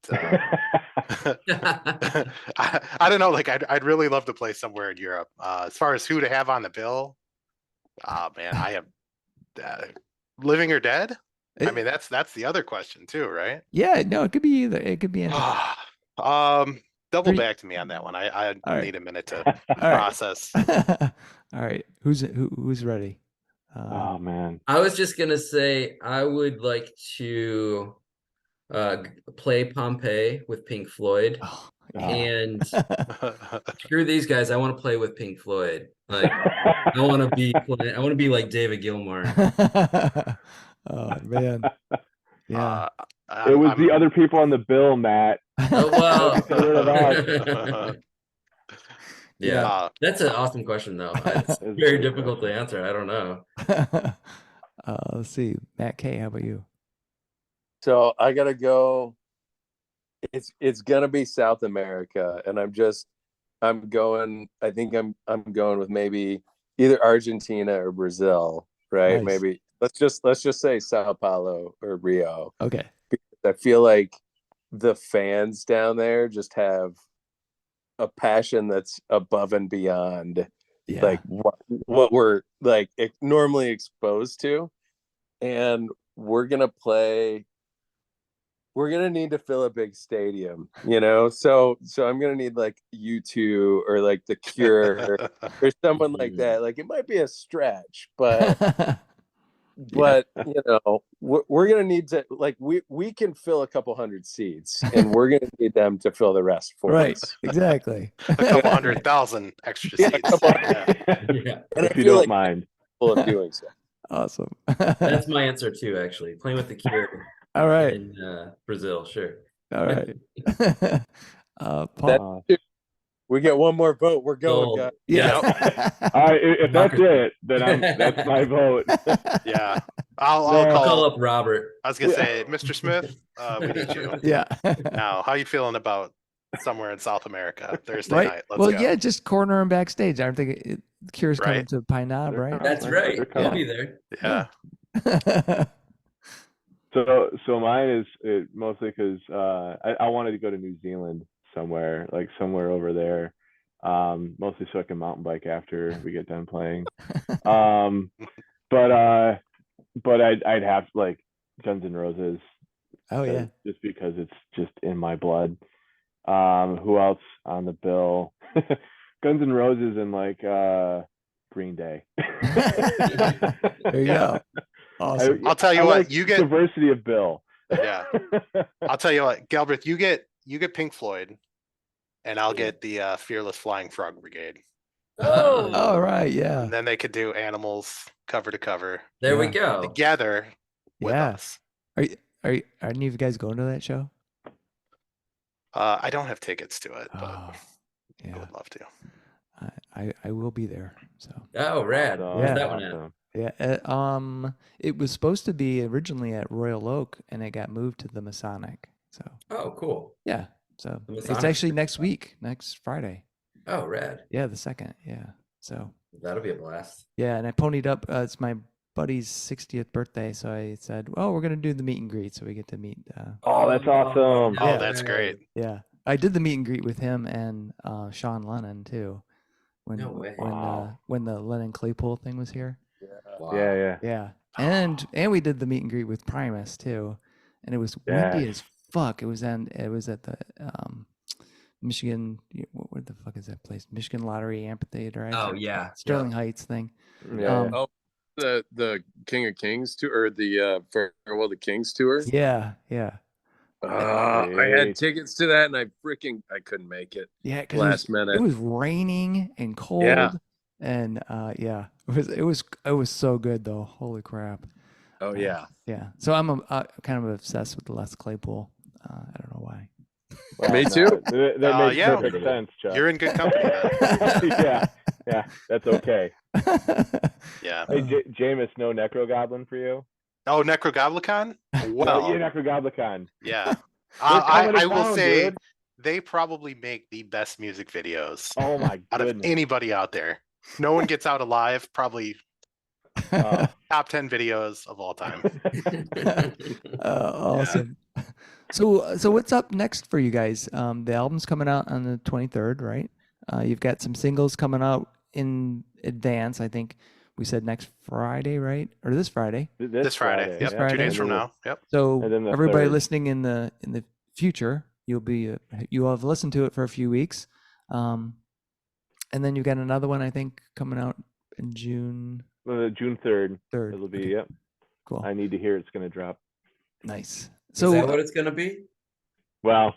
I don't know. Like I'd really love to play somewhere in Europe. As far as who to have on the bill, man, I have living or dead. I mean, that's the other question too, right? Yeah, no, it could be either. It could be anything. Double Three- back to me on that one. I All right. need a minute to All right. process. All right. Who's ready? Oh man. I was just gonna say I would like to play Pompeii with Pink Floyd, Oh, and screw these guys. I want to play with Pink Floyd. Like I want to be like David Gilmour. Oh man. Yeah. It was the other people on the bill, Matt. Oh well. Get rid of us. Yeah, that's an awesome question though. It's very difficult to answer. I don't know. Let's see, Matt K. How about you? So I gotta go. It's gonna be South America, and I'm going. I think I'm going with maybe either Argentina or Brazil. Right? Nice. Maybe let's just say Sao Paulo or Rio. Okay. I feel like the fans down there just have a passion that's above and beyond like what we're like normally exposed to, and we're gonna need to fill a big stadium, so I'm gonna need like U2 or like The Cure or someone like that. Like it might be a stretch, but we're gonna need to, like, we can fill a couple hundred seats, and we're gonna need them to fill the rest for Right. us. Exactly. A couple 100,000 extra seats. Yeah. And if you don't mind. Of doing so. Awesome. That's my answer too, actually. Playing with The Cure. All right. In Brazil, sure. All right. Paul. We get one more vote. We're going, guys. Yeah. All right, if that's it, then that's my vote. Yeah. I'll call up Robert. I was gonna say, Mr. Smith, we need you. Yeah. Now, how you feeling about somewhere in South America Thursday night? Let's go. Yeah, just corner him backstage. I don't think Cure's coming to Pine Knob, right? That's right. I'll be there. Yeah. So mine is mostly because I wanted to go to New Zealand somewhere over there, mostly so I can mountain bike after we get done playing. But I'd have like Guns N' Roses. Oh yeah, just because it's just in my blood. Who else on the bill? Guns N' Roses and like Green Day. There you go. Awesome. I'll tell you what, like you get diversity of bill. Yeah. I'll tell you what, Galbraith, you get Pink Floyd, and I'll get the Fearless Flying Frog Brigade. Oh right, yeah. And then they could do Animals cover to cover. There we go. Together with us. Are any of you guys going to that show? I don't have tickets to it, but yeah. I would love to. I will be there. So Oh, rad. Oh, Where's Yeah. that one at? awesome. yeah, it was supposed to be originally at Royal Oak, and it got moved to the Masonic. So Oh, cool. yeah, so The it's Masonic's actually pretty next fun. week, next Friday. Oh, rad. Yeah, the 2nd. Yeah, so That'll be a blast. yeah, and I ponied up. It's my buddy's 60th birthday, so I said, "Well, we're gonna do the meet and greet, so we get to meet." Oh, that's awesome. Oh, Yeah. that's great. Yeah, I did the meet and greet with him and Sean Lennon too. When No way. Wow. when the Lennon Claypool thing was here. Wow. Yeah. Yeah, and we did the meet and greet with Primus too, and it was windy Yes. as fuck. It was at the Michigan. What the fuck is that place? Michigan Lottery Amphitheater. Oh, or yeah. Sterling Heights thing. Yeah. Oh, the King of Kings tour, or the Farewell to Kings tour. Yeah. I had Great. tickets to that, and I couldn't make it. Yeah, because Last minute. it was raining and cold. Yeah. And yeah, it was so good though. Holy crap. Oh yeah. Yeah. So I'm kind of obsessed with Les Claypool. I don't know why. Well, Me no, too. That makes yeah. perfect sense, Chuck. You're in good company. Then. yeah, that's okay. Yeah. Hey, Jameis, no Necro Goblin for you? Oh, Necrogoblicon? Well, Well, yeah, Necrogoblicon. yeah. coming to I will town, say dude. they probably make the best music videos Oh my out of goodness. anybody out there. No one gets out alive. Probably Oh. top 10 videos of all time. Awesome. So what's up next for you guys? The album's coming out on the 23rd, right? You've got some singles coming out in advance. I think we said next Friday, right? Or this Friday. This Friday. Yep. This 2 Friday. days from now. Yep. So And then the everybody 3rd. listening in the future, you'll have listened to it for a few weeks, and then you got another one I think coming out in June June 3rd. 3rd. It'll be, Okay, yep. cool, I need to hear it's going to drop. nice. Is So that what it's gonna be? Well,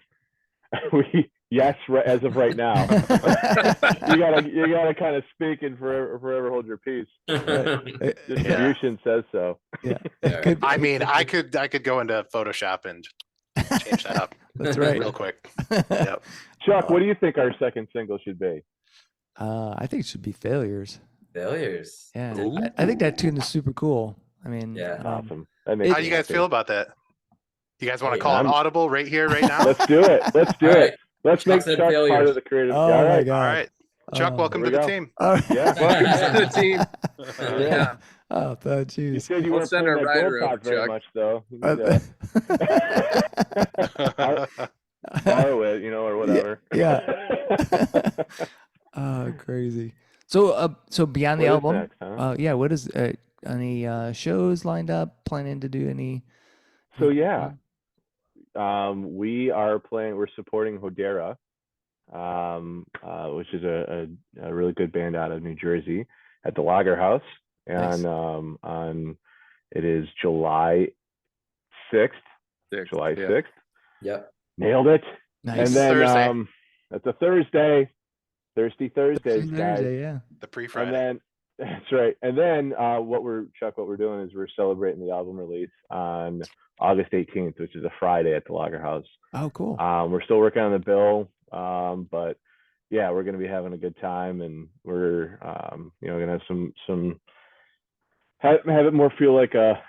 yes, as of right now. you gotta kind of speak and forever hold your peace. Distribution says so. yeah, Yeah. Could- I mean, I could go into Photoshop and change that up that's right. real quick. Yep. Chuck, what do you think our second single should be? I think it should be Failures. Failures. Yeah, Ooh. I think that tune is super cool. I mean, Yeah. Awesome. That makes How do me you guys happy. feel about that? You guys want to Hey, call I'm- an audible right here, right now? Let's do it. Let's do All it. right. Let's Chuck make said Chuck part failures. of the creative. Oh All my right. god! All right. Chuck, welcome here to we the go. team. All right. Yeah. Welcome to the team. Yeah. Oh, You jeez. said you We'll weren't send playing our that gold rider over, talk very Chuck. much, though. Borrow it, or whatever. Yeah. Oh, crazy. So beyond the What is album, next, huh? yeah. What is any shows lined up? Planning to do any? So yeah, we are playing. We're supporting Hodera, which is a really good band out of New Jersey at the Lager House, Nice. and on it is July 6th. July Yeah. 6th. Yep. Nailed it. Nice. And then Thursday. that's a Thursday. Thirsty Thursdays, guys. Thursday, yeah. The And pre-Friday. then that's right. And then what we're doing is we're celebrating the album release on August 18th, which is a Friday at the Lager House. Oh, cool. We're still working on the bill, but yeah, we're gonna be having a good time, and we're gonna have some have it more feel like a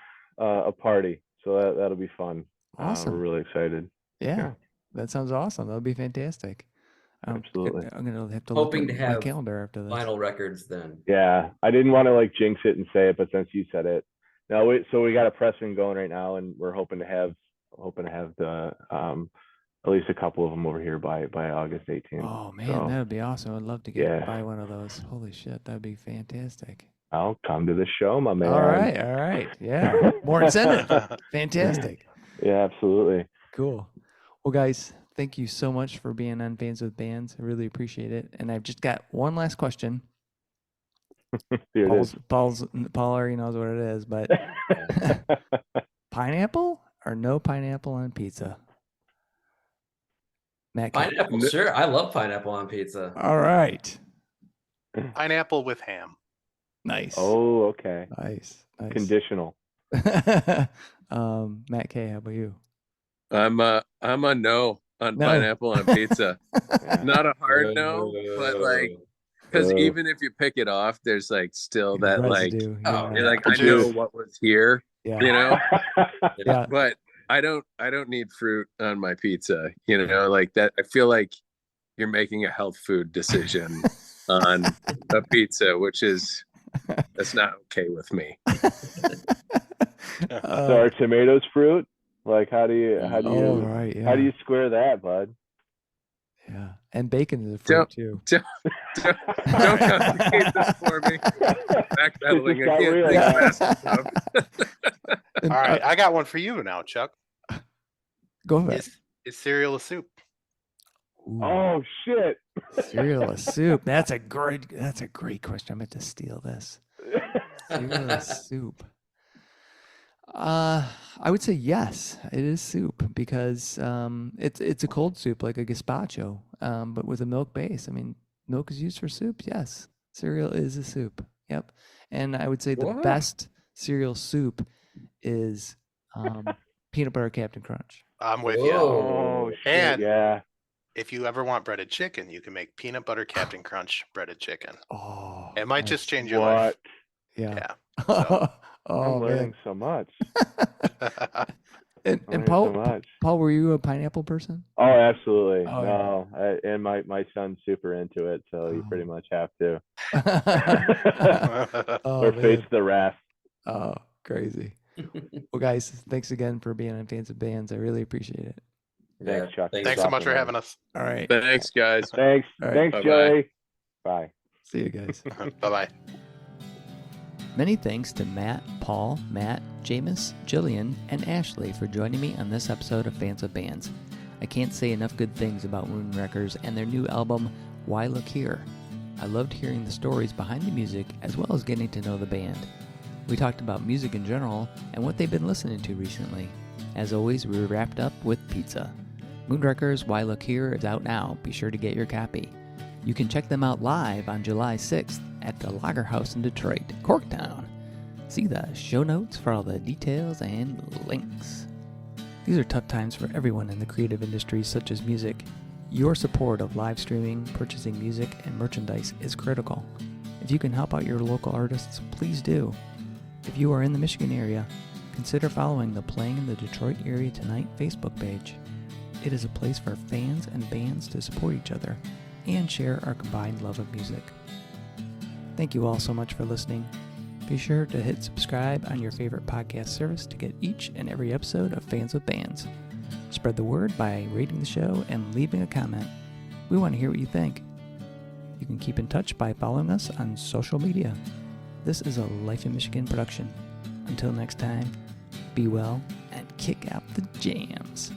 party. So that'll be fun. Awesome. We're really excited. Yeah, yeah. that sounds awesome. That'll be fantastic. Absolutely. I'm gonna have to Hoping look to at my have calendar after this. Vinyl records then. Yeah, I didn't want to like jinx it and say it, but since you said it, no. So we got a pressing going right now, and we're hoping to have the at least a couple of them over here by August 18th. Oh man, So that would be awesome. I'd love to buy one of those. Holy shit, that'd be fantastic. I'll come to the show, my man. All right. Yeah, more incentive. Fantastic. Yeah, absolutely. Cool. Well, guys, thank you so much for being on Bands with Bands. I really appreciate it. And I've just got one last question. Here it is. Paul already knows what it is, but pineapple or no pineapple on pizza? Matt, Pineapple, sure. I love pineapple on pizza. all right. Pineapple with ham. Nice. Oh, okay. Nice. Conditional. Matt K, how about you? I'm a no on No. pineapple on pizza. Yeah. Not a hard no, but like because even if you pick it off, there's like still that like, residue. Oh, you're like, The I know juice. what was here, Yeah. you know. Yeah. But I don't need fruit on my pizza, you know, like that. I feel like you're making a health food decision on a pizza, which is that's not okay with me. So are tomatoes fruit? Like how do you right, yeah. how do you square that, bud? Yeah, and bacon is a fruit too. Don't complicate this for me. Backpedaling got again. real, Think man. fast enough. And, All right, I got one for you now, Chuck. go ahead. Is cereal a soup? Ooh, Oh shit. cereal a soup? That's a great question. I'm going to steal this. Cereal a soup. I would say yes, it is soup because it's a cold soup like a gazpacho, but with a milk base. I mean, milk is used for soup. Yes, cereal is a soup. Yep, and I would say the What? best cereal soup is peanut butter Captain Crunch. I'm with you. Oh shit. And Yeah. if you ever want breaded chicken, you can make peanut butter Captain Crunch breaded chicken. Oh, It might nice. just change your life. Yeah. Yeah. Oh I'm learning man. so much. And Learning Paul, so much. Paul, were you a pineapple person? Oh, absolutely. Oh, No, and my son's super into it, so you pretty much have to. Oh, Or man. face the wrath. Oh, crazy. Well, guys, thanks again for being on Fans of Bands. I really appreciate it. Thanks, Chuck. Thanks so much for having us. All right. Thanks, guys. Thanks. All right. Thanks, Bye-bye. Joey. Bye. See you guys. Bye-bye. Many thanks to Matt, Paul, Matt, Jameis, Jillian, and Ashley for joining me on this episode of Fans of Bands. I can't say enough good things about Moonwreckers and their new album, Why Look Here. I loved hearing the stories behind the music as well as getting to know the band. We talked about music in general and what they've been listening to recently. As always, we were wrapped up with pizza. Moonwreckers Why Look Here is out now. Be sure to get your copy. You can check them out live on July 6th at the Lager House in Detroit, Corktown. See the show notes for all the details and links. These are tough times for everyone in the creative industries such as music. Your support of live streaming, purchasing music, and merchandise is critical. If you can help out your local artists, please do. If you are in the Michigan area, consider following the Playing in the Detroit Area Tonight Facebook page. It is a place for fans and bands to support each other and share our combined love of music. Thank you all so much for listening. Be sure to hit subscribe on your favorite podcast service to get each and every episode of Fans with Bands. Spread the word by rating the show and leaving a comment. We want to hear what you think. You can keep in touch by following us on social media. This is a Life in Michigan production. Until next time, be well and kick out the jams.